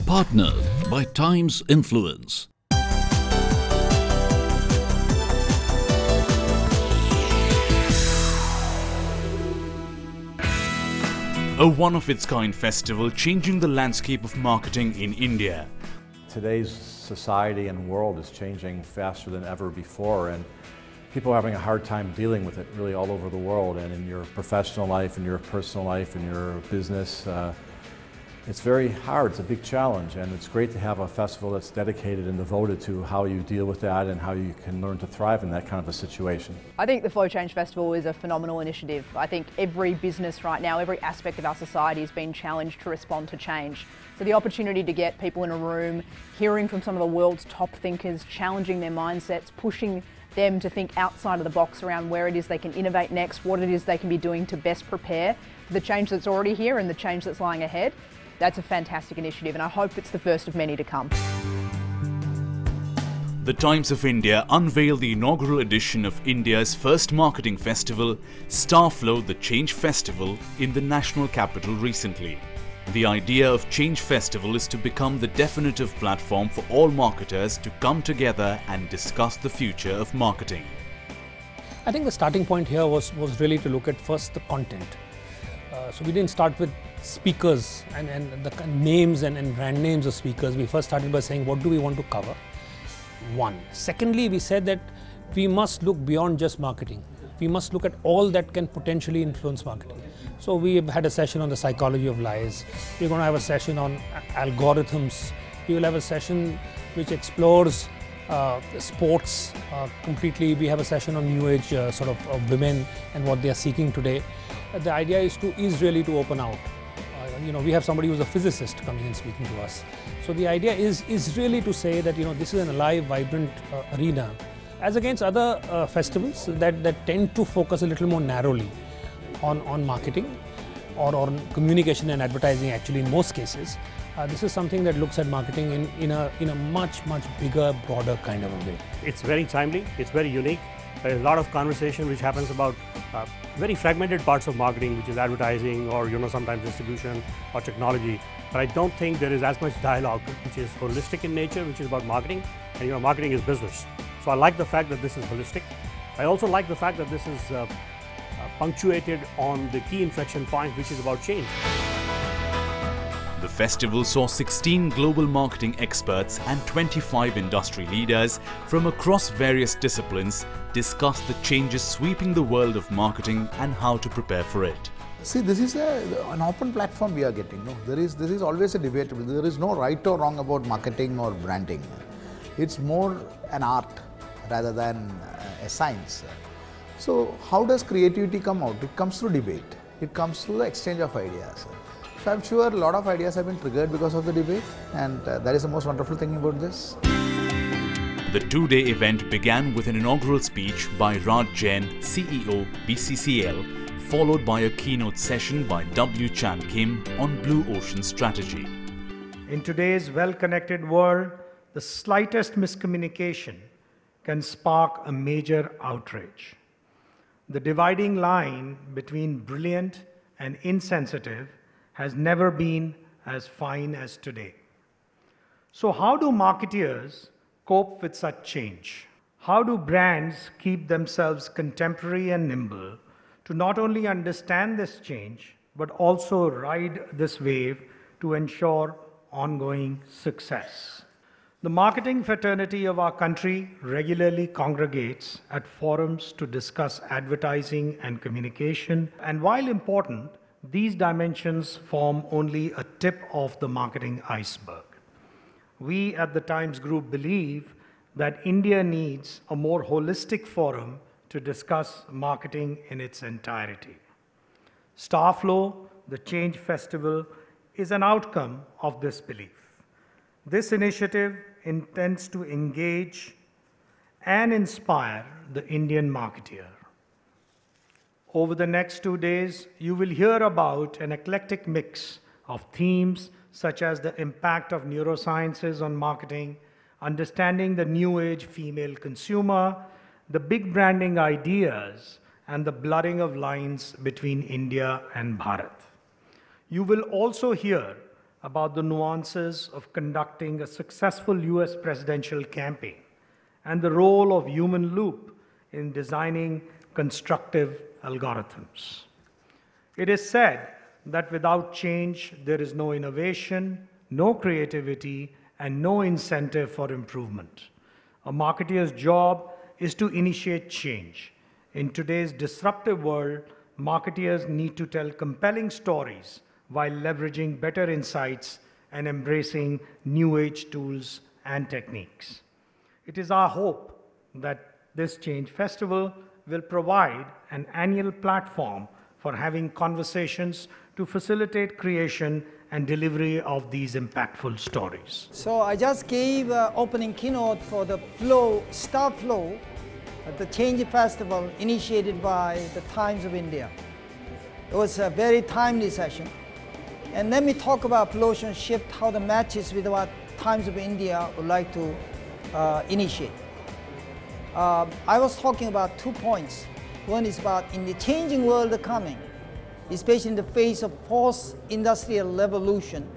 Partnered by Times Influence. A one-of-its-kind festival changing the landscape of marketing in India. Today's society and world is changing faster than ever before, and people are having a hard time dealing with it really all over the world, and in your professional life, in your personal life, in your business. It's very hard, it's a big challenge, and it's great to have a festival that's dedicated and devoted to how you deal with that and how you can learn to thrive in that kind of a situation. I think the Flow Change Festival is a phenomenal initiative. I think every business right now, every aspect of our society is being challenged to respond to change. So the opportunity to get people in a room, hearing from some of the world's top thinkers, challenging their mindsets, pushing them to think outside of the box around where it is they can innovate next, what it is they can be doing to best prepare for the change that's already here and the change that's lying ahead. That's a fantastic initiative, and I hope it's the first of many to come. The Times of India unveiled the inaugural edition of India's first marketing festival, Starflow, the Change Festival, in the national capital recently. The idea of Change Festival is to become the definitive platform for all marketers to come together and discuss the future of marketing. I think the starting point here was really to look at first the content. So we didn't start with speakers and the names and brand names of speakers. We first started by saying, what do we want to cover? One. Secondly, we said that we must look beyond just marketing. We must look at all that can potentially influence marketing. So we have had a session on the psychology of lies. We're going to have a session on algorithms. We will have a session which explores sports completely. We have a session on new age of women and what they are seeking today. The idea is really to open out. We have somebody who's a physicist coming and speaking to us. So the idea is really to say that this is an alive, vibrant arena, as against other festivals that tend to focus a little more narrowly on marketing or on communication and advertising. Actually, in most cases, this is something that looks at marketing in a much bigger, broader kind of a way. It's very timely. It's very unique. There is a lot of conversation which happens about very fragmented parts of marketing, which is advertising or sometimes distribution or technology. But I don't think there is as much dialogue which is holistic in nature, which is about marketing. And marketing is business. So I like the fact that this is holistic. I also like the fact that this is punctuated on the key inflection point, which is about change. The festival saw 16 global marketing experts and 25 industry leaders from across various disciplines discuss the changes sweeping the world of marketing and how to prepare for it. See, this is an open platform we are getting. No? There is always a debate. There is no right or wrong about marketing or branding. It's more an art rather than a science. So how does creativity come out? It comes through debate. It comes through the exchange of ideas. So I'm sure a lot of ideas have been triggered because of the debate, and that is the most wonderful thing about this. The two-day event began with an inaugural speech by Raj Jain, CEO, BCCL, followed by a keynote session by W. Chan Kim on Blue Ocean strategy. In today's well-connected world, the slightest miscommunication can spark a major outrage. The dividing line between brilliant and insensitive has never been as fine as today. So how do marketeers cope with such change? How do brands keep themselves contemporary and nimble to not only understand this change, but also ride this wave to ensure ongoing success? The marketing fraternity of our country regularly congregates at forums to discuss advertising and communication, and while important, these dimensions form only a tip of the marketing iceberg. We at the Times Group believe that India needs a more holistic forum to discuss marketing in its entirety. Starflow, the Change Festival, is an outcome of this belief. This initiative intends to engage and inspire the Indian marketeer. Over the next 2 days, you will hear about an eclectic mix of themes such as the impact of neurosciences on marketing, understanding the new age female consumer, the big branding ideas, and the blurring of lines between India and Bharat. You will also hear about the nuances of conducting a successful US presidential campaign and the role of human loop in designing constructive algorithms. It is said that without change, there is no innovation, no creativity, and no incentive for improvement. A marketeer's job is to initiate change. In today's disruptive world, marketeers need to tell compelling stories while leveraging better insights and embracing new age tools and techniques. It is our hope that this Change Festival will provide an annual platform for having conversations to facilitate creation and delivery of these impactful stories. So I just gave an opening keynote for the Star Flow at the Change Festival initiated by the Times of India. It was a very timely session. And let me talk about pollution shift, how the matches with what Times of India would like to initiate. I was talking about 2 points. One is about in the changing world coming, especially in the face of post-industrial revolution,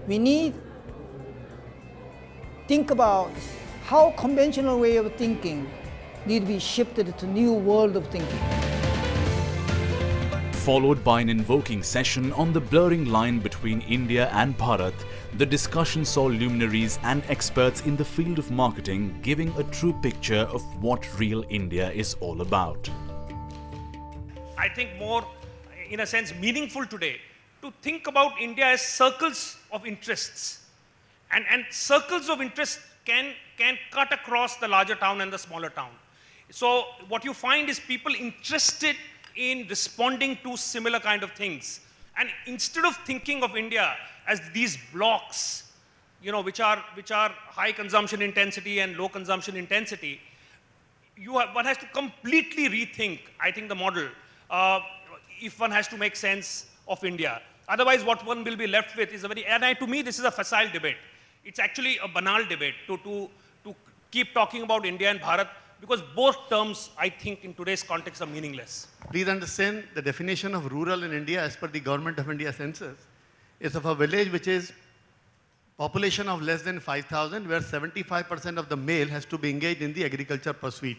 we need to think about how conventional way of thinking need to be shifted to new world of thinking. Followed by an invoking session on the blurring line between India and Bharat, the discussion saw luminaries and experts in the field of marketing giving a true picture of what real India is all about. I think more, in a sense, meaningful today to think about India as circles of interests. And circles of interest can cut across the larger town and the smaller town. So what you find is people interested in responding to similar kind of things. And instead of thinking of India as these blocks, which are high consumption intensity and low consumption intensity, one has to completely rethink, I think, the model if one has to make sense of India. Otherwise, what one will be left with is to me, this is a facile debate. It's actually a banal debate to keep talking about India and Bharat, because both terms, I think, in today's context are meaningless. Please understand the definition of rural in India as per the Government of India census is of a village which is population of less than 5,000, where 75% of the male has to be engaged in the agriculture pursuit.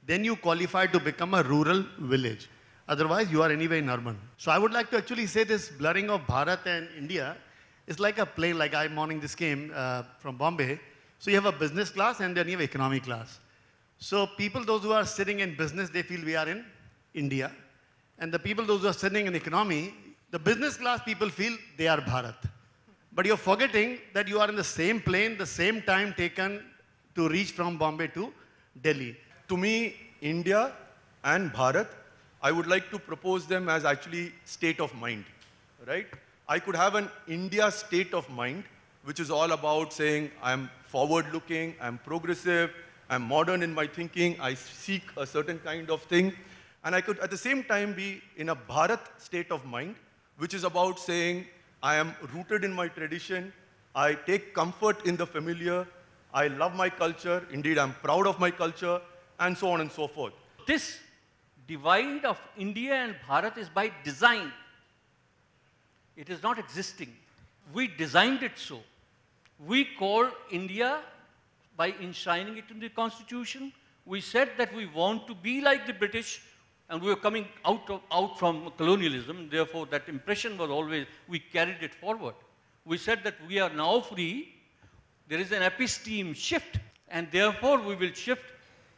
Then you qualify to become a rural village. Otherwise, you are anyway in urban. So I would like to actually say this blurring of Bharat and India is like a plane, like I'm morning this came from Bombay. So you have a business class and then you have economy class. So people, those who are sitting in business, they feel we are in India. And the people, those who are sitting in economy, the business class people feel they are Bharat. But you're forgetting that you are in the same plane, the same time taken to reach from Bombay to Delhi. To me, India and Bharat, I would like to propose them as actually state of mind, right? I could have an India state of mind, which is all about saying I'm forward-looking, I'm progressive, I'm modern in my thinking, I seek a certain kind of thing. And I could at the same time be in a Bharat state of mind, which is about saying I am rooted in my tradition, I take comfort in the familiar, I love my culture, indeed I'm proud of my culture, and so on and so forth. This divide of India and Bharat is by design. It is not existing. We designed it so. We call India by enshrining it in the Constitution. We said that we want to be like the British, and we were coming out from colonialism. Therefore, that impression was always, we carried it forward. We said that we are now free. There is an episteme shift, and therefore we will shift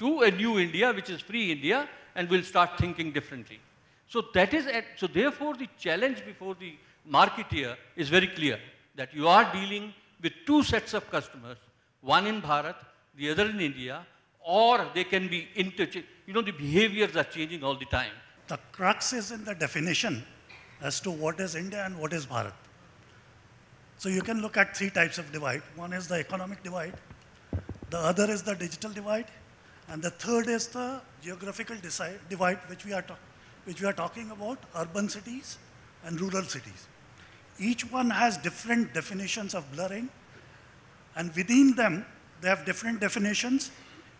to a new India, which is free India, and we'll start thinking differently. So that is, so therefore the challenge before the marketeer is very clear, that you are dealing with two sets of customers, one in Bharat, the other in India, or they can be interchanged. The behaviors are changing all the time. The crux is in the definition as to what is India and what is Bharat. So you can look at three types of divide. One is the economic divide, the other is the digital divide, and the third is the geographical divide, which we are talking about, urban cities and rural cities. Each one has different definitions of blurring, and within them, they have different definitions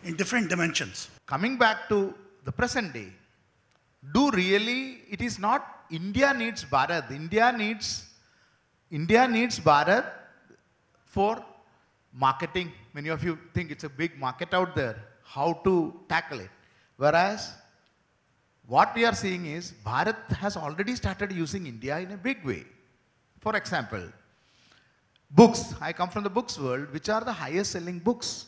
in different dimensions. Coming back to the present day, it is not India needs Bharat, India needs India needs Bharat for marketing. Many of you think it's a big market out there, how to tackle it. Whereas, what we are seeing is Bharat has already started using India in a big way. For example, books. I come from the books world, which are the highest selling books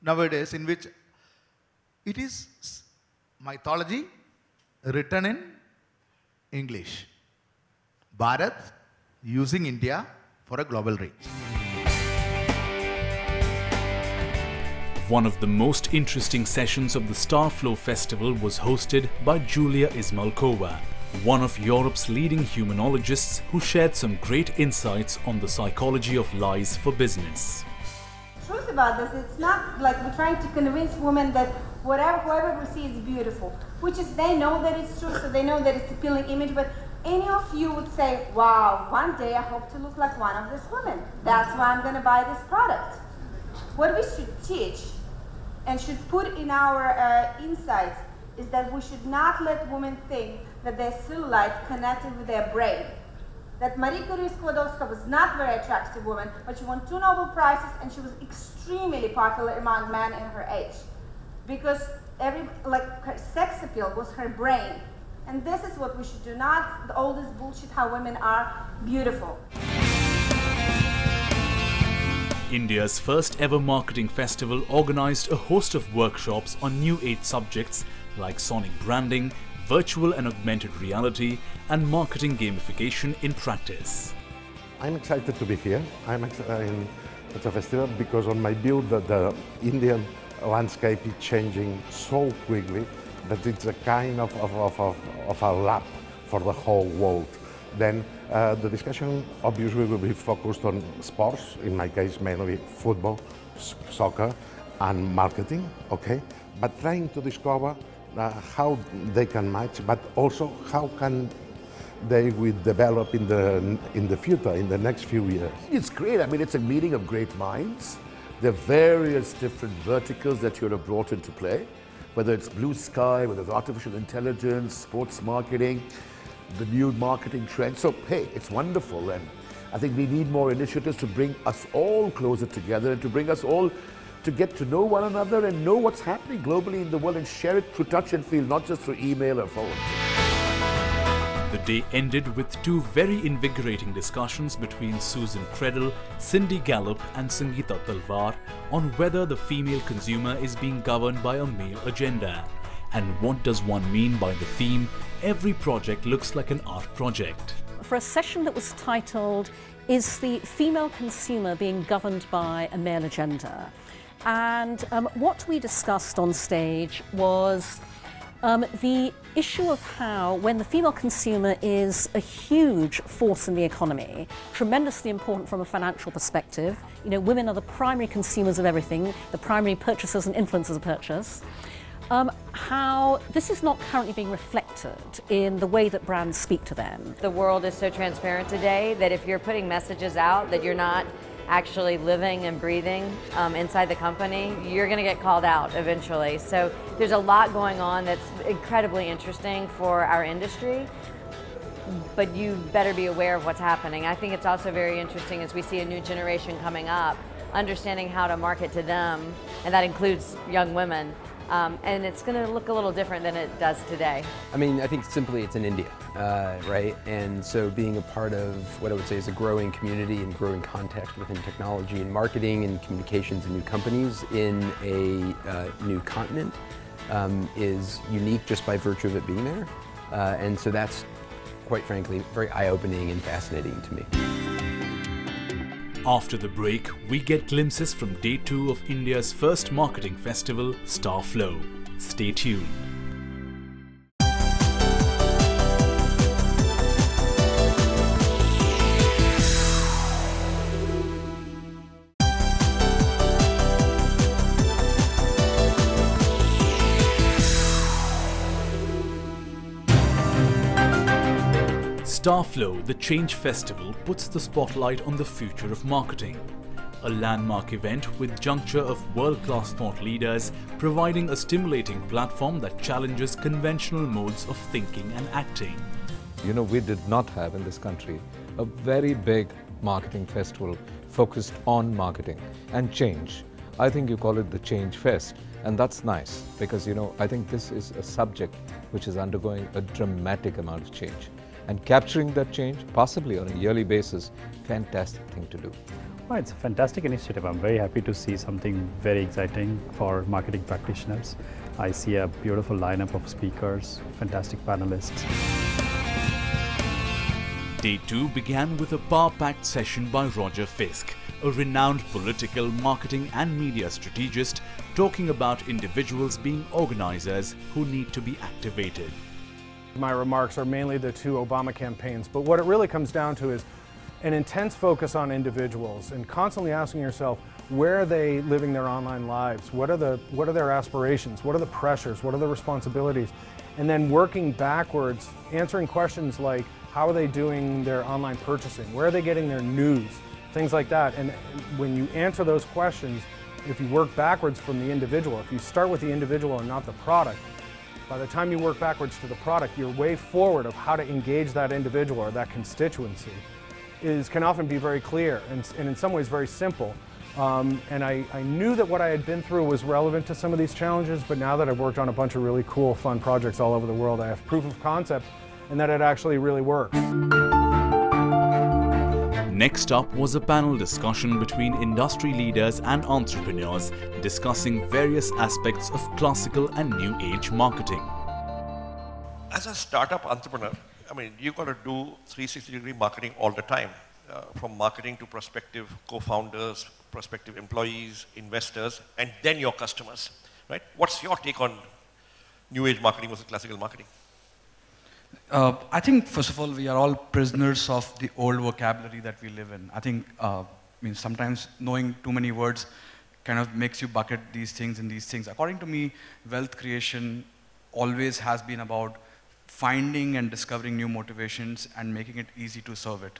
nowadays, in which it is mythology written in English. Bharat using India for a global reach. One of the most interesting sessions of the Starflow Festival was hosted by Julia Ismalkova, one of Europe's leading humanologists who shared some great insights on the psychology of lies for business. The truth about this, it's not like we're trying to convince women that whoever we see is beautiful, which is they know that it's true, so they know that it's an appealing image, but any of you would say, wow, one day I hope to look like one of these women. That's why I'm going to buy this product. What we should teach and should put in our insights is that we should not let women think that their cellulite connected with their brain. That Marie Curie Skłodowska was not a very attractive woman, but she won 2 Nobel Prizes and she was extremely popular among men in her age. Because her sex appeal was her brain. And this is what we should do, not all this bullshit how women are beautiful. India's first ever marketing festival organized a host of workshops on new age subjects like sonic branding, virtual and augmented reality, and marketing gamification in practice. I'm excited to be here. I'm at the festival because on my view the Indian landscape is changing so quickly that it's a kind of a lab for the whole world. Then the discussion obviously will be focused on sports, in my case mainly football, soccer and marketing, okay? But trying to discover how they can match, but also how can they will develop in the future, in the next few years. It's great. I mean, it's a meeting of great minds. There are various different verticals that you have brought into play, whether it's blue sky, whether it's artificial intelligence, sports marketing, the new marketing trends. So, hey, it's wonderful. And I think we need more initiatives to bring us all closer together and to bring us all to get to know one another and know what's happening globally in the world and share it through touch and feel, not just through email or phone. The day ended with 2 very invigorating discussions between Susan Credle, Cindy Gallup and Sangeeta Talwar on whether the female consumer is being governed by a male agenda. And what does one mean by the theme, every project looks like an art project. For a session that was titled, Is the Female Consumer Being Governed by a Male Agenda? And what we discussed on stage was the issue of how, when the female consumer is a huge force in the economy, tremendously important from a financial perspective, you know, women are the primary consumers of everything, the primary purchasers and influencers of purchase, how this is not currently being reflected in the way that brands speak to them. The world is so transparent today that if you're putting messages out that you're not actually living and breathing inside the company, you're going to get called out eventually. So there's a lot going on that's incredibly interesting for our industry, but you better be aware of what's happening. I think it's also very interesting as we see a new generation coming up, understanding how to market to them, and that includes young women. And it's going to look a little different than it does today. I mean, I think simply it's in India, right? And so being a part of what I would say is a growing community and growing context within technology and marketing and communications and new companies in a new continent is unique just by virtue of it being there. And so that's, quite frankly, very eye-opening and fascinating to me. After the break, we get glimpses from day 2 of India's first marketing festival, Starflow. Stay tuned. Starflow, the Change Festival, puts the spotlight on the future of marketing. A landmark event with juncture of world-class thought leaders, providing a stimulating platform that challenges conventional modes of thinking and acting. You know, we did not have in this country a very big marketing festival focused on marketing and change. I think you call it the Change Fest, and that's nice because, you know, I think this is a subject which is undergoing a dramatic amount of change. And capturing that change, possibly on a yearly basis, fantastic thing to do. Well, it's a fantastic initiative. I'm very happy to see something very exciting for marketing practitioners. I see a beautiful lineup of speakers, fantastic panelists. Day 2 began with a power-packed session by Roger Fisk, a renowned political, marketing and media strategist, talking about individuals being organizers who need to be activated. My remarks are mainly the 2 Obama campaigns, but what it really comes down to is an intense focus on individuals and constantly asking yourself, where are they living their online lives? What are their aspirations? What are the pressures? What are the responsibilities? And then working backwards, answering questions like, how are they doing their online purchasing? Where are they getting their news? Things like that. And when you answer those questions, if you work backwards from the individual, if you start with the individual and not the product, by the time you work backwards to the product, your way forward of how to engage that individual or that constituency can often be very clear and in some ways very simple. And I knew that what I had been through was relevant to some of these challenges, but now that I've worked on a bunch of really cool, fun projects all over the world, I have proof of concept and that it actually really works. Next up was a panel discussion between industry leaders and entrepreneurs discussing various aspects of classical and new age marketing. As a startup entrepreneur, I mean, you've got to do 360-degree marketing all the time, from marketing to prospective co-founders, prospective employees, investors, and then your customers, right? What's your take on new age marketing versus classical marketing? I think, first of all, we are all prisoners of the old vocabulary that we live in. I think, sometimes knowing too many words kind of makes you bucket these things and these things. According to me, wealth creation always has been about finding and discovering new motivations and making it easy to serve it.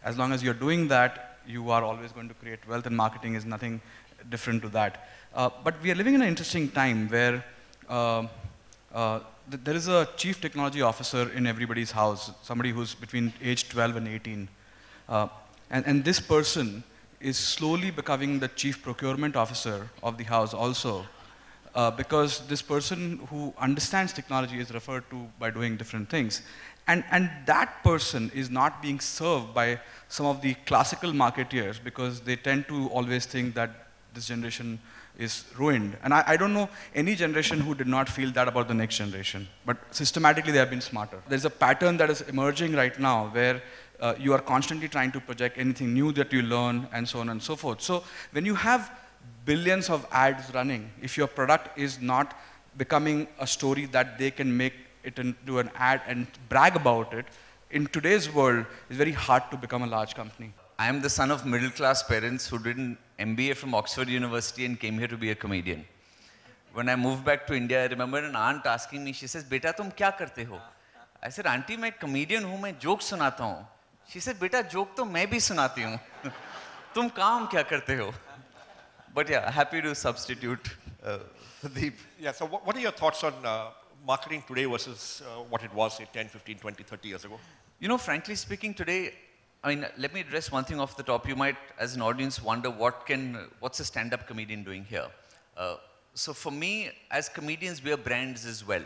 As long as you're doing that, you are always going to create wealth, and marketing is nothing different to that. But we are living in an interesting time where there is a chief technology officer in everybody's house, somebody who's between age 12 and 18. And this person is slowly becoming the chief procurement officer of the house also, because this person who understands technology is referred to by doing different things. And that person is not being served by some of the classical marketeers because they tend to always think that this generation is ruined. And I don't know any generation who did not feel that about the next generation. But systematically, they have been smarter. There's a pattern that is emerging right now where you are constantly trying to project anything new that you learn and so on and so forth. So when you have billions of ads running, if your product is not becoming a story that they can make it into an ad and brag about it, in today's world, it's very hard to become a large company. I am the son of middle-class parents who did an MBA from Oxford University and came here to be a comedian. When I moved back to India, I remember an aunt asking me, she says, "Beta, tum kya karte ho?" I said, "Auntie, मैं comedian हूँ, मैं joke सुनाता हूँ." She said, "Beta, joke तो मैं भी सुनाती हूँ. तुम काम क्या करते हो?" But yeah, happy to substitute Deep. Yeah, so what are your thoughts on marketing today versus what it was, say, 10, 15, 20, 30 years ago? You know, frankly speaking, today, I mean, let me address one thing off the top. You might, as an audience, wonder what's a stand-up comedian doing here? So for me, as comedians, we are brands as well.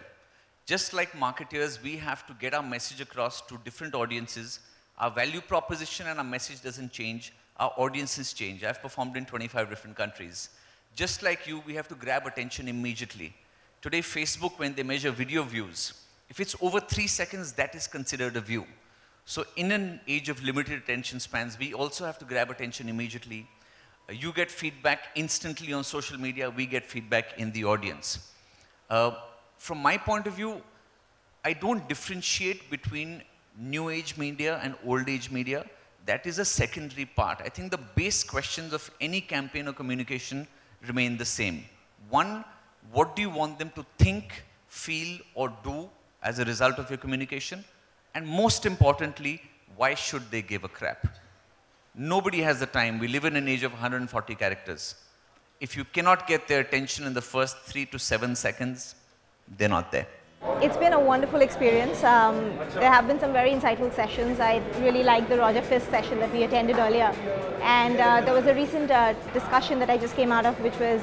Just like marketers, we have to get our message across to different audiences. Our value proposition and our message doesn't change. Our audiences change. I've performed in 25 different countries. Just like you, we have to grab attention immediately. Today, Facebook, when they measure video views, if it's over 3 seconds, that is considered a view. So in an age of limited attention spans, we also have to grab attention immediately. You get feedback instantly on social media, we get feedback in the audience. From my point of view, I don't differentiate between new age media and old age media. That is a secondary part. I think the base questions of any campaign or communication remain the same. One, what do you want them to think, feel, or do as a result of your communication? And most importantly, why should they give a crap? Nobody has the time. We live in an age of 140 characters. If you cannot get their attention in the first 3 to 7 seconds, they're not there. It's been a wonderful experience. There have been some very insightful sessions. I really liked the Roger Fisk session that we attended earlier. And there was a recent discussion that I just came out of, which was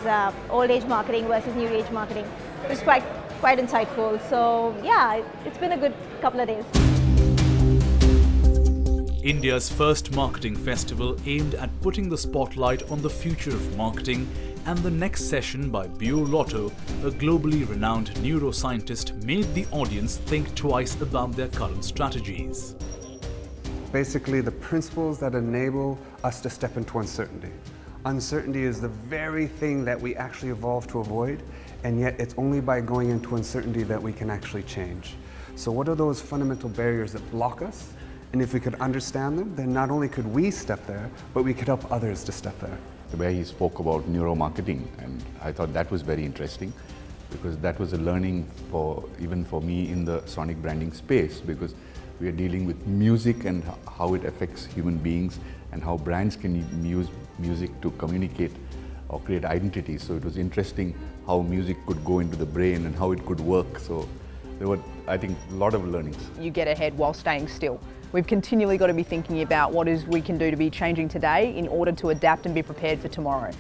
old age marketing versus new age marketing. It was quite insightful. So yeah, it's been a good couple of days. India's first marketing festival aimed at putting the spotlight on the future of marketing, and the next session by Bio Lotto, a globally renowned neuroscientist, made the audience think twice about their current strategies. Basically, the principles that enable us to step into uncertainty. Uncertainty is the very thing that we actually evolved to avoid, and yet it's only by going into uncertainty that we can actually change. So what are those fundamental barriers that block us? And if we could understand them, then not only could we step there, but we could help others to step there. The way he spoke about neuromarketing, and I thought that was very interesting, because that was a learning even for me in the sonic branding space, because we are dealing with music and how it affects human beings and how brands can use music to communicate or create identity. So it was interesting how music could go into the brain and how it could work. So there were, I think, a lot of learnings. You get ahead while staying still. We've continually got to be thinking about what we can do to be changing today in order to adapt and be prepared for tomorrow.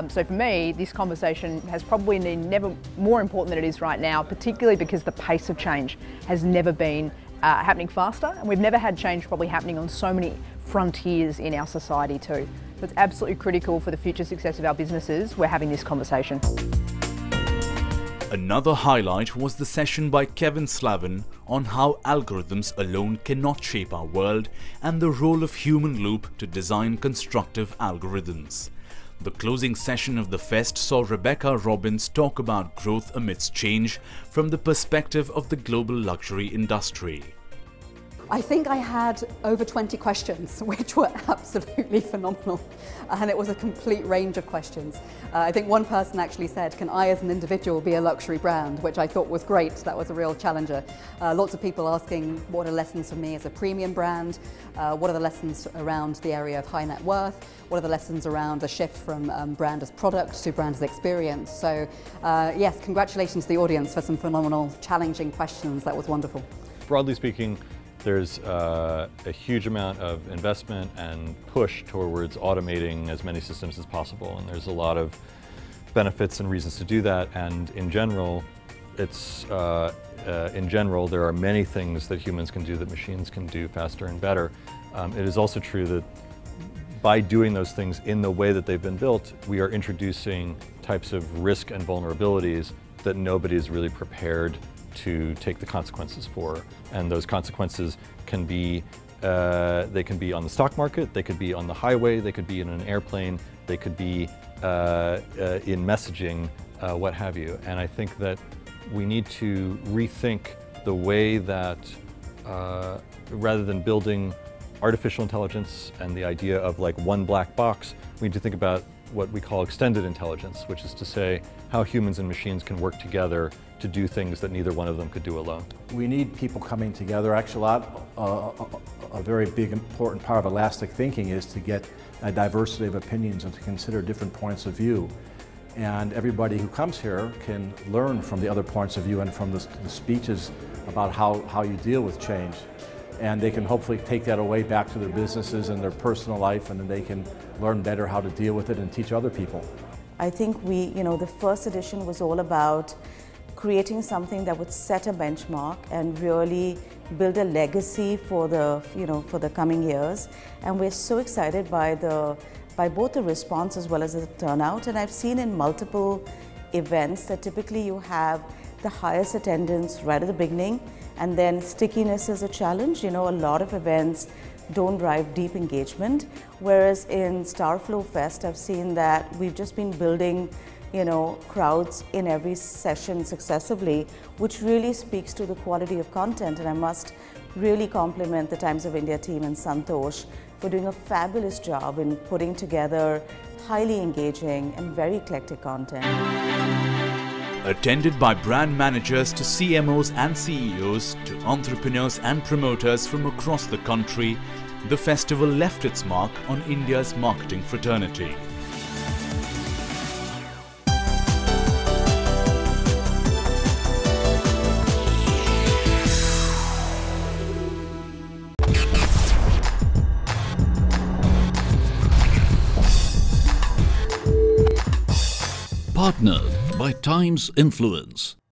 So for me, this conversation has probably been never more important than it is right now, particularly because the pace of change has never been happening faster, and we've never had change probably happening on so many frontiers in our society too. So it's absolutely critical for the future success of our businesses we're having this conversation. Another highlight was the session by Kevin Slavin on how algorithms alone cannot shape our world and the role of human loop to design constructive algorithms. The closing session of the fest saw Rebecca Robbins talk about growth amidst change from the perspective of the global luxury industry. I think I had over 20 questions, which were absolutely phenomenal. And it was a complete range of questions. I think one person actually said, can I as an individual be a luxury brand? Which I thought was great. That was a real challenger. Lots of people asking, what are lessons for me as a premium brand? What are the lessons around the area of high net worth? What are the lessons around the shift from brand as product to brand as experience? So yes, congratulations to the audience for some phenomenal, challenging questions. That was wonderful. Broadly speaking, there's a huge amount of investment and push towards automating as many systems as possible, and there's a lot of benefits and reasons to do that. And in general, there are many things that humans can do that machines can do faster and better. It is also true that by doing those things in the way that they've been built, we are introducing types of risk and vulnerabilities that nobody is really prepared to take the consequences for. And those consequences can be, they can be on the stock market, they could be on the highway, they could be in an airplane, they could be in messaging, what have you. And I think that we need to rethink the way that, rather than building artificial intelligence and the idea of like one black box, we need to think about what we call extended intelligence, which is to say how humans and machines can work together to do things that neither one of them could do alone. We need people coming together. Actually, a very big important part of elastic thinking is to get a diversity of opinions and to consider different points of view. And everybody who comes here can learn from the other points of view and from the speeches about how you deal with change. And they can hopefully take that away back to their businesses and their personal life, and then they can learn better how to deal with it and teach other people. I think the first edition was all about creating something that would set a benchmark and really build a legacy for the coming years. And we're so excited by both the response as well as the turnout. And I've seen in multiple events that typically you have the highest attendance right at the beginning, and then stickiness is a challenge. A lot of events don't drive deep engagement, whereas in Starflow Fest, I've seen that we've just been building crowds in every session successively, which really speaks to the quality of content. And I must really compliment the Times of India team and Santosh for doing a fabulous job in putting together highly engaging and very eclectic content. Attended by brand managers to CMOs and CEOs to entrepreneurs and promoters from across the country, the festival left its mark on India's marketing fraternity. Partnered by Times Influence.